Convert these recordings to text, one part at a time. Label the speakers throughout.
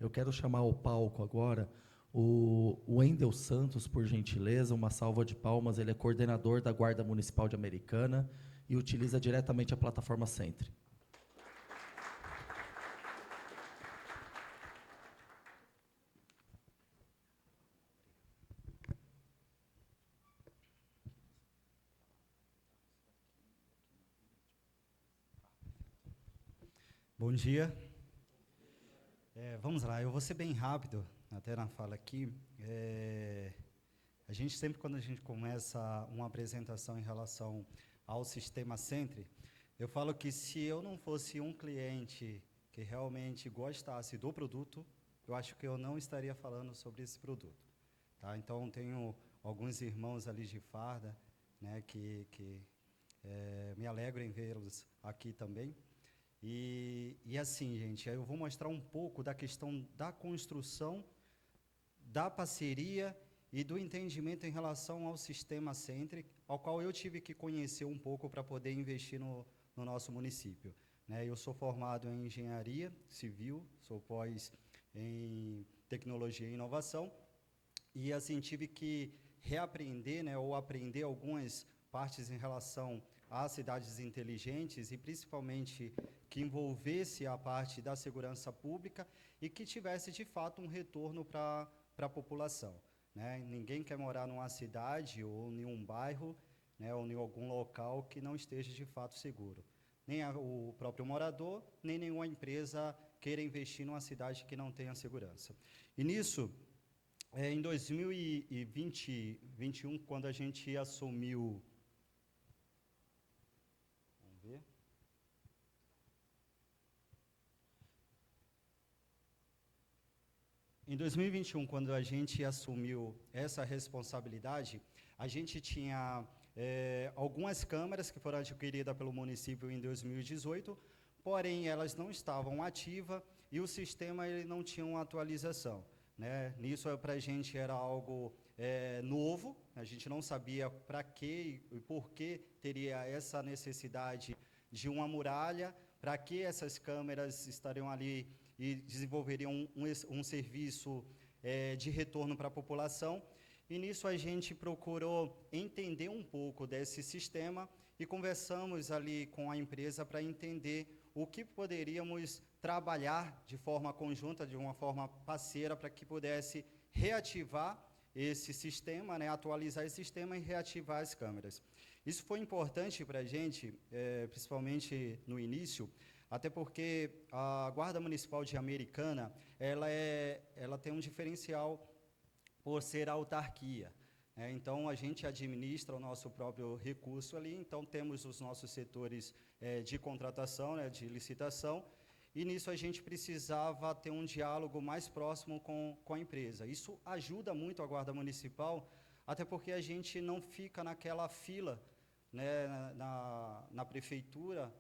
Speaker 1: Eu quero chamar ao palco agora o Wendel Santos, por gentileza, uma salva de palmas. Ele é coordenador da Guarda Municipal de Americana e utiliza diretamente a plataforma Sentry.
Speaker 2: Bom dia. Vamos lá, eu vou ser bem rápido, até na fala aqui. A gente sempre, quando a gente começa uma apresentação em relação ao sistema Sentry, eu falo que se eu não fosse um cliente que realmente gostasse do produto, eu acho que eu não estaria falando sobre esse produto. Tá? Então, tenho alguns irmãos ali de farda, né, que me alegro em vê-los aqui também. E assim, gente, eu vou mostrar um pouco da questão da construção, da parceria e do entendimento em relação ao sistema Sentry, ao qual eu tive que conhecer um pouco para poder investir no nosso município. Né? Eu sou formado em engenharia civil, sou pós em tecnologia e inovação, e assim tive que reaprender, né, ou aprender algumas partes em relação às cidades inteligentes e principalmente que envolvesse a parte da segurança pública e que tivesse de fato um retorno para a população. Né? Ninguém quer morar numa cidade ou em um bairro, né, ou em algum local que não esteja de fato seguro. Nem o próprio morador, nem nenhuma empresa queira investir numa cidade que não tenha segurança. E nisso, em 2021, quando a gente assumiu... Vamos ver. Em 2021, quando a gente assumiu essa responsabilidade, a gente tinha algumas câmeras que foram adquiridas pelo município em 2018, porém elas não estavam ativas e o sistema ele não tinha uma atualização. Né? Nisso para a gente era algo novo, a gente não sabia para que e por que teria essa necessidade de uma muralha, para que essas câmeras estariam ali e desenvolveriam um serviço de retorno para a população. E nisso a gente procurou entender um pouco desse sistema e conversamos ali com a empresa para entender o que poderíamos trabalhar de forma conjunta, de uma forma parceira, para que pudesse reativar esse sistema, né, atualizar esse sistema e reativar as câmeras. Isso foi importante para a gente, principalmente no início, até porque a Guarda Municipal de Americana, ela tem um diferencial por ser autarquia. Então, a gente administra o nosso próprio recurso ali, então temos os nossos setores de contratação, né, de licitação, e nisso a gente precisava ter um diálogo mais próximo com a empresa. Isso ajuda muito a Guarda Municipal, até porque a gente não fica naquela fila, né, na prefeitura,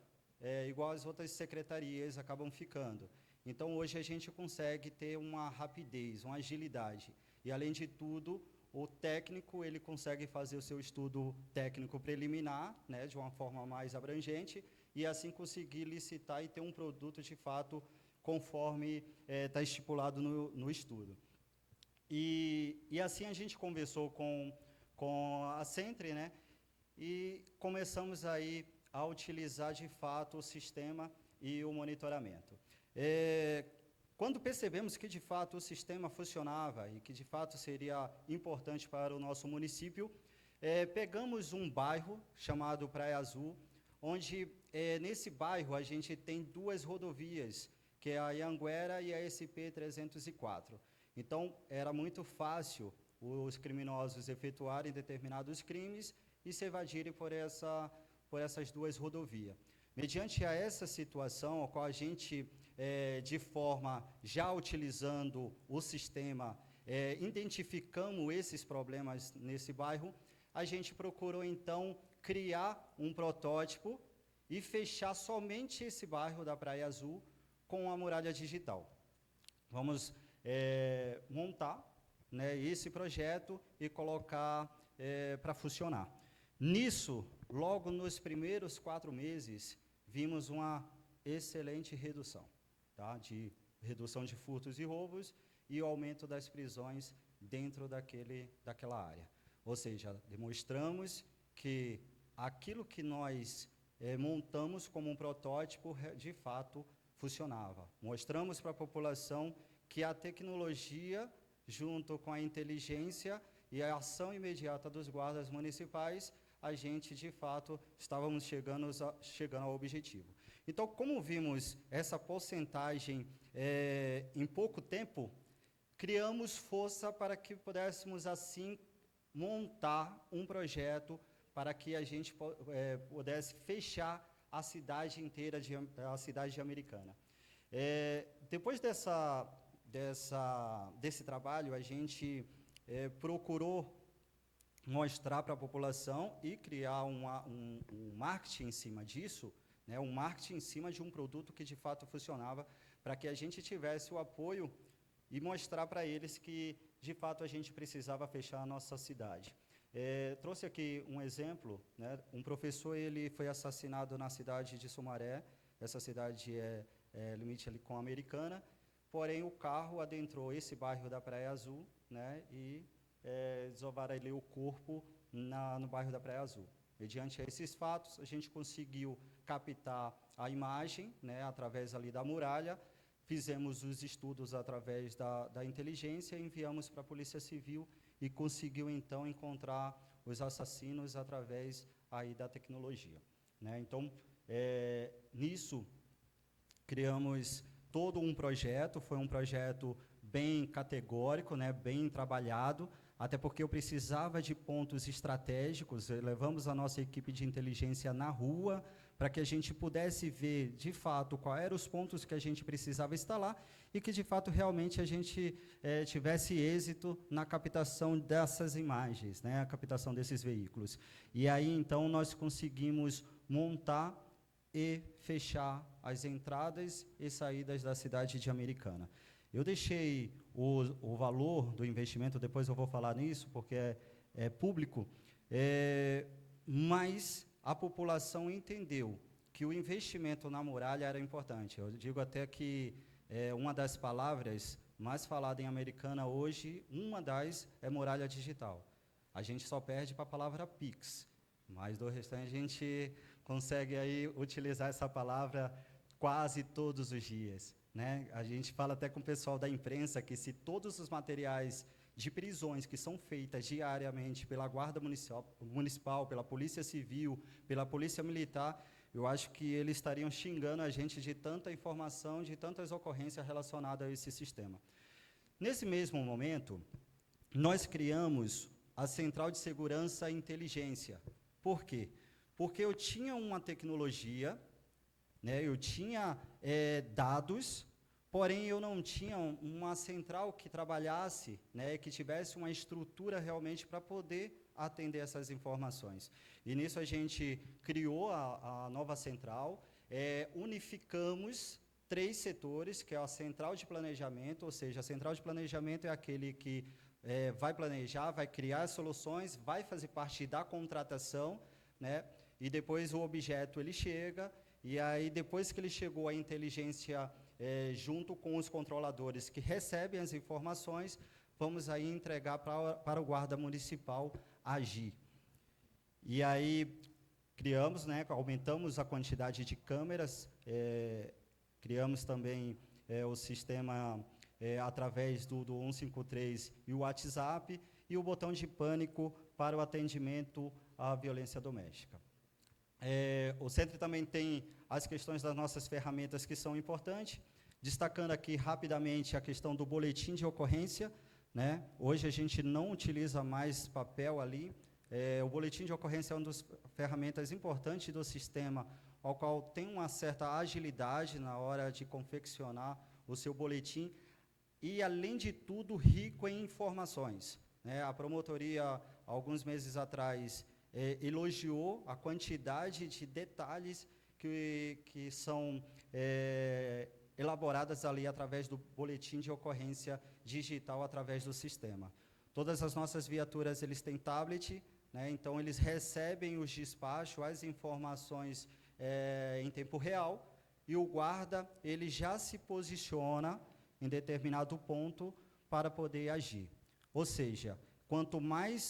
Speaker 2: igual as outras secretarias acabam ficando. Então, hoje a gente consegue ter uma rapidez, uma agilidade. E, além de tudo, o técnico ele consegue fazer o seu estudo técnico preliminar, né, de uma forma mais abrangente, e assim conseguir licitar e ter um produto, de fato, conforme está estipulado no estudo. E assim a gente conversou com a Sentry, né, e começamos aí a utilizar, de fato, o sistema e o monitoramento. Quando percebemos que, de fato, o sistema funcionava e que, de fato, seria importante para o nosso município, pegamos um bairro chamado Praia Azul, onde, nesse bairro, a gente tem duas rodovias, que é a Ianguera e a SP-304. Então, era muito fácil os criminosos efetuarem determinados crimes e se evadirem por essas duas rodovias. Mediante a essa situação, a qual a gente, de forma já utilizando o sistema, identificamos esses problemas nesse bairro, a gente procurou, então, criar um protótipo e fechar somente esse bairro da Praia Azul com a muralha digital. Vamos montar, né, esse projeto e colocar para funcionar. Nisso, logo nos primeiros 4 meses, vimos uma excelente redução, tá, de redução de furtos e roubos e o aumento das prisões dentro daquela área. Ou seja, demonstramos que aquilo que nós montamos como um protótipo, de fato, funcionava. Mostramos para a população que a tecnologia, junto com a inteligência e a ação imediata dos guardas municipais, a gente, de fato, estávamos chegando ao objetivo. Então, como vimos essa porcentagem em pouco tempo, criamos força para que pudéssemos, assim, montar um projeto para que a gente pudesse fechar a cidade inteira, a cidade de Americana. Depois desse trabalho, a gente procurou mostrar para a população e criar um marketing em cima disso, né, um marketing em cima de um produto que, de fato, funcionava, para que a gente tivesse o apoio e mostrar para eles que, de fato, a gente precisava fechar a nossa cidade. Trouxe aqui um exemplo, né, um professor ele foi assassinado na cidade de Sumaré, essa cidade é limite ali com a Americana, porém o carro adentrou esse bairro da Praia Azul, né, e desovaram ali o corpo no bairro da Praia Azul. Mediante esses fatos, a gente conseguiu captar a imagem, né, através ali da muralha, fizemos os estudos através da inteligência, enviamos para a Polícia Civil e conseguiu, então, encontrar os assassinos através aí da tecnologia, né? Então, nisso, criamos todo um projeto, foi um projeto bem categórico, né, bem trabalhado, até porque eu precisava de pontos estratégicos, levamos a nossa equipe de inteligência na rua, para que a gente pudesse ver, de fato, quais eram os pontos que a gente precisava instalar e que, de fato, realmente a gente tivesse êxito na captação dessas imagens, né, a captação desses veículos. E aí, então, nós conseguimos montar e fechar as entradas e saídas da cidade de Americana. Eu deixei o valor do investimento, depois eu vou falar nisso, porque é público, mas a população entendeu que o investimento na muralha era importante. Eu digo até que uma das palavras mais falada em Americana hoje, uma das é muralha digital. A gente só perde para a palavra Pix, mas do restante a gente consegue aí utilizar essa palavra quase todos os dias, né? A gente fala até com o pessoal da imprensa que se todos os materiais de prisões que são feitas diariamente pela Guarda Municipal, pela Polícia Civil, pela Polícia Militar, eu acho que eles estariam xingando a gente de tanta informação, de tantas ocorrências relacionadas a esse sistema. Nesse mesmo momento, nós criamos a Central de Segurança e Inteligência. Por quê? Porque eu tinha uma tecnologia, né, eu tinha dados, porém eu não tinha uma central que trabalhasse, né, que tivesse uma estrutura realmente para poder atender essas informações. E nisso a gente criou a nova central, unificamos 3 setores, que é a central de planejamento, ou seja, a central de planejamento é aquele que vai planejar, vai criar soluções, vai fazer parte da contratação, né, e depois o objeto ele chega, e aí depois que ele chegou a inteligência junto com os controladores que recebem as informações, vamos aí entregar para o guarda municipal agir. E aí criamos, né, aumentamos a quantidade de câmeras, criamos também o sistema através do 153 e o WhatsApp, e o botão de pânico para o atendimento à violência doméstica. O centro também tem as questões das nossas ferramentas que são importantes, destacando aqui rapidamente a questão do boletim de ocorrência, né? Hoje a gente não utiliza mais papel ali, o boletim de ocorrência é uma das ferramentas importantes do sistema, ao qual tem uma certa agilidade na hora de confeccionar o seu boletim, e, além de tudo, rico em informações, né? A promotoria, alguns meses atrás, elogiou a quantidade de detalhes que são elaboradas ali através do boletim de ocorrência digital, através do sistema. Todas as nossas viaturas, eles têm tablet, né? Então eles recebem os despachos, as informações em tempo real, e o guarda ele já se posiciona em determinado ponto para poder agir. Ou seja, quanto mais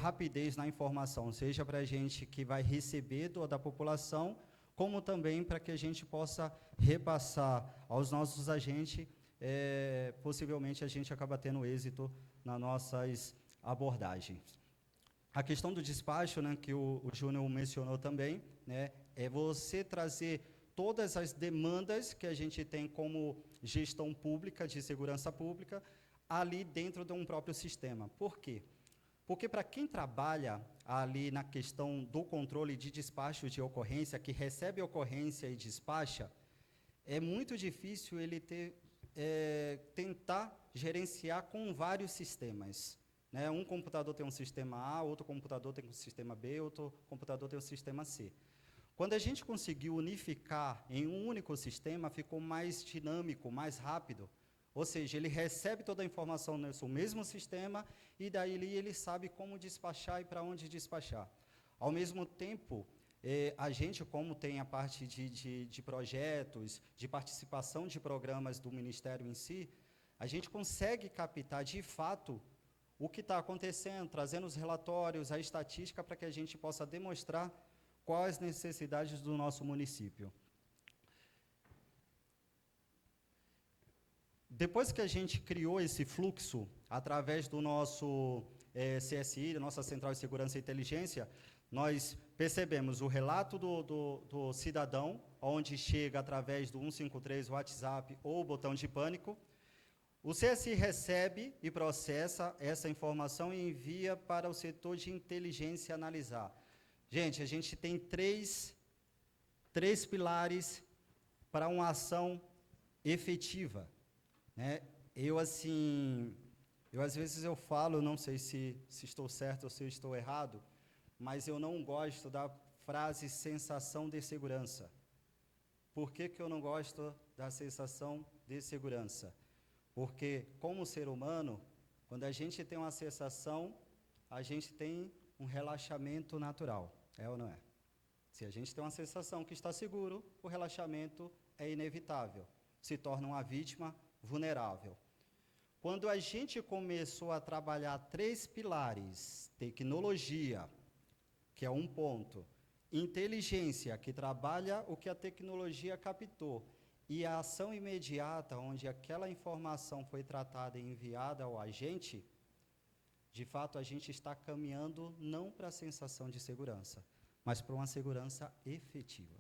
Speaker 2: rapidez na informação, seja para a gente que vai receber da população, como também para que a gente possa repassar aos nossos agentes, possivelmente a gente acaba tendo êxito nas nossas abordagens. A questão do despacho, né, que o Júnior mencionou também, né, é você trazer todas as demandas que a gente tem como gestão pública, de segurança pública, ali dentro de um próprio sistema. Por quê? Porque para quem trabalha ali na questão do controle de despacho de ocorrência, que recebe ocorrência e despacha, é muito difícil ele tentar gerenciar com vários sistemas. Né? Um computador tem um sistema A, outro computador tem um sistema B, outro computador tem um sistema C. Quando a gente conseguiu unificar em um único sistema, ficou mais dinâmico, mais rápido. Ou seja, ele recebe toda a informação nesse mesmo sistema e daí ele sabe como despachar e para onde despachar. Ao mesmo tempo, a gente, como tem a parte de projetos, de participação de programas do Ministério em si, a gente consegue captar, de fato, o que está acontecendo, trazendo os relatórios, a estatística, para que a gente possa demonstrar quais as necessidades do nosso município. Depois que a gente criou esse fluxo, através do nosso CSI, da nossa Central de Segurança e Inteligência, nós percebemos o relato do cidadão, onde chega através do 153, WhatsApp ou botão de pânico. O CSI recebe e processa essa informação e envia para o setor de inteligência analisar. Gente, a gente tem três pilares para uma ação efetiva. Né? Às vezes eu falo, não sei se estou certo ou se estou errado, mas eu não gosto da frase sensação de segurança. Por que eu não gosto da sensação de segurança? Porque, como ser humano, quando a gente tem uma sensação, a gente tem um relaxamento natural, é ou não é? Se a gente tem uma sensação que está seguro, o relaxamento é inevitável, se torna uma vítima vulnerável. Quando a gente começou a trabalhar 3 pilares, tecnologia, que é um ponto, inteligência, que trabalha o que a tecnologia captou, e a ação imediata, onde aquela informação foi tratada e enviada ao agente, de fato a gente está caminhando não para a sensação de segurança, mas para uma segurança efetiva.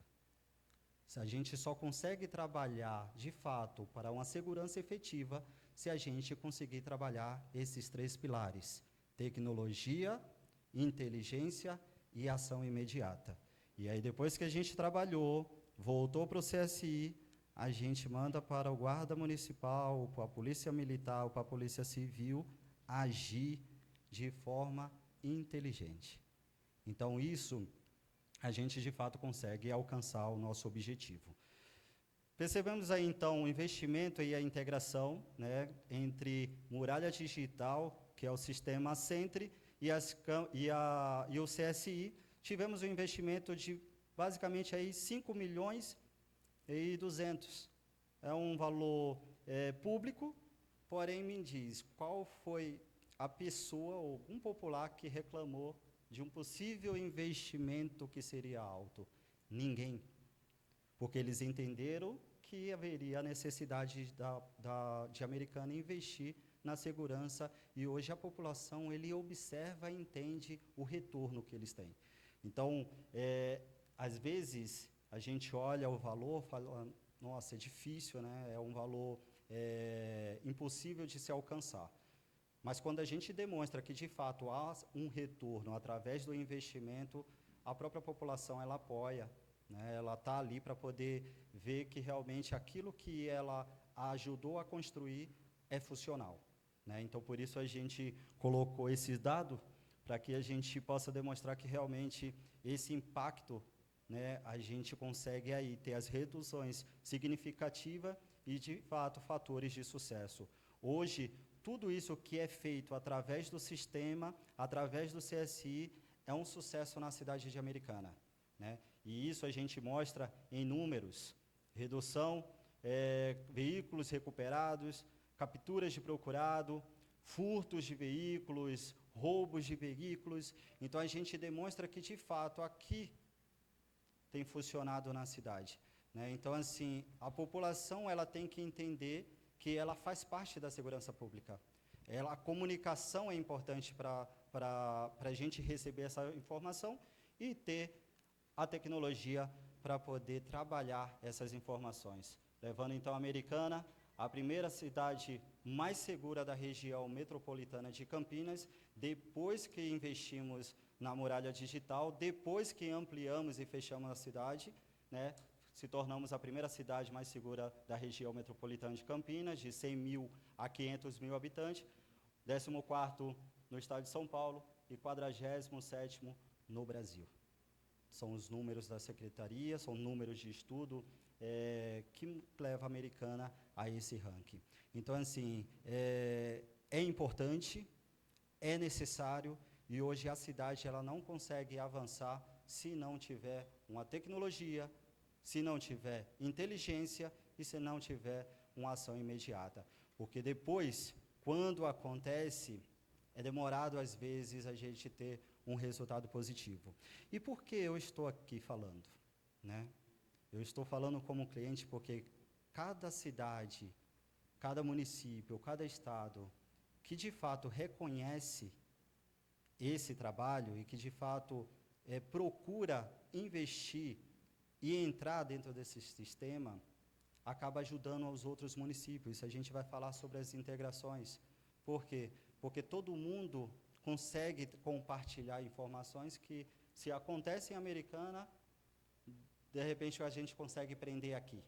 Speaker 2: A gente só consegue trabalhar, de fato, para uma segurança efetiva, se a gente conseguir trabalhar esses 3 pilares, tecnologia, inteligência e ação imediata. E aí, depois que a gente trabalhou, voltou para o CSI, a gente manda para o Guarda Municipal, para a Polícia Militar, para a Polícia Civil, agir de forma inteligente. Então, isso a gente, de fato, consegue alcançar o nosso objetivo. Percebemos aí, então, o investimento e a integração, né, entre Muralha Digital, que é o sistema Centre, e o CSI. Tivemos um investimento de, basicamente, aí 5.200.000. É um valor público, porém, me diz, qual foi a pessoa, ou um popular, que reclamou de um possível investimento que seria alto? Ninguém. Porque eles entenderam que haveria a necessidade de Americana investir na segurança, e hoje a população observa e entende o retorno que eles têm. Então, às vezes, a gente olha o valor e fala, nossa, é difícil, né? É um valor impossível de se alcançar. Mas quando a gente demonstra que, de fato, há um retorno através do investimento, a própria população ela apoia, né? Ela está ali para poder ver que realmente aquilo que ela ajudou a construir é funcional. Né? Então, por isso a gente colocou esse dado, para que a gente possa demonstrar que realmente esse impacto, né, a gente consegue aí ter as reduções significativas e, de fato, fatores de sucesso. Hoje, tudo isso que é feito através do sistema, através do CSI, é um sucesso na cidade de Americana. Né? E isso a gente mostra em números. redução, veículos recuperados, capturas de procurado, furtos de veículos, roubos de veículos. Então, a gente demonstra que, de fato, aqui tem funcionado na cidade, né? Então, assim, a população ela tem que entender que ela faz parte da segurança pública. A comunicação é importante para a gente receber essa informação e ter a tecnologia para poder trabalhar essas informações. Levando, então, a Americana, a primeira cidade mais segura da região metropolitana de Campinas, depois que investimos na muralha digital, depois que ampliamos e fechamos a cidade, né, se tornamos a primeira cidade mais segura da região metropolitana de Campinas, de 100 mil a 500 mil habitantes, 14º no estado de São Paulo e 47º no Brasil. São os números da secretaria, são números de estudo que leva a Americana a esse ranking. Então, assim, é importante, é necessário, e hoje a cidade ela não consegue avançar se não tiver uma tecnologia, se não tiver inteligência e se não tiver uma ação imediata. Porque depois, quando acontece, é demorado, às vezes, a gente ter um resultado positivo. E por que eu estou aqui falando, né? Eu estou falando como cliente porque cada cidade, cada município, cada estado que, de fato, reconhece esse trabalho e que, de fato, procura investir e entrar dentro desse sistema, acaba ajudando aos outros municípios. A gente vai falar sobre as integrações. Por quê? Porque todo mundo consegue compartilhar informações que, se acontecem em Americana, de repente a gente consegue prender aqui,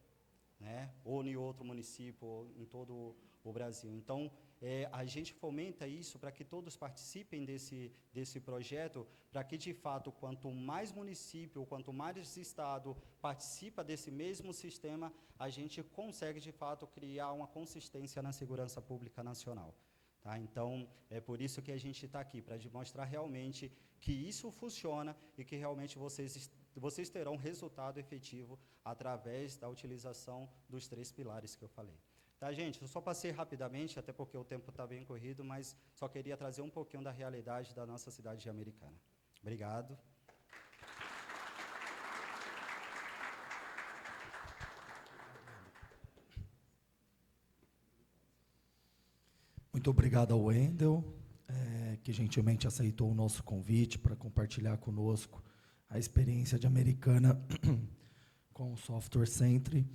Speaker 2: né? Ou em outro município, ou em todo o Brasil. Então, a gente fomenta isso para que todos participem desse projeto, para que, de fato, quanto mais município, quanto mais estado participa desse mesmo sistema, a gente consegue, de fato, criar uma consistência na segurança pública nacional. Tá? Então, é por isso que a gente está aqui, para demonstrar realmente que isso funciona e que realmente vocês terão resultado efetivo através da utilização dos 3 pilares que eu falei. Tá, gente? Eu só passei rapidamente, até porque o tempo está bem corrido, mas só queria trazer um pouquinho da realidade da nossa cidade de Americana. Obrigado.
Speaker 1: Muito obrigado ao Wendel, que gentilmente aceitou o nosso convite para compartilhar conosco a experiência de Americana com o Software Centre.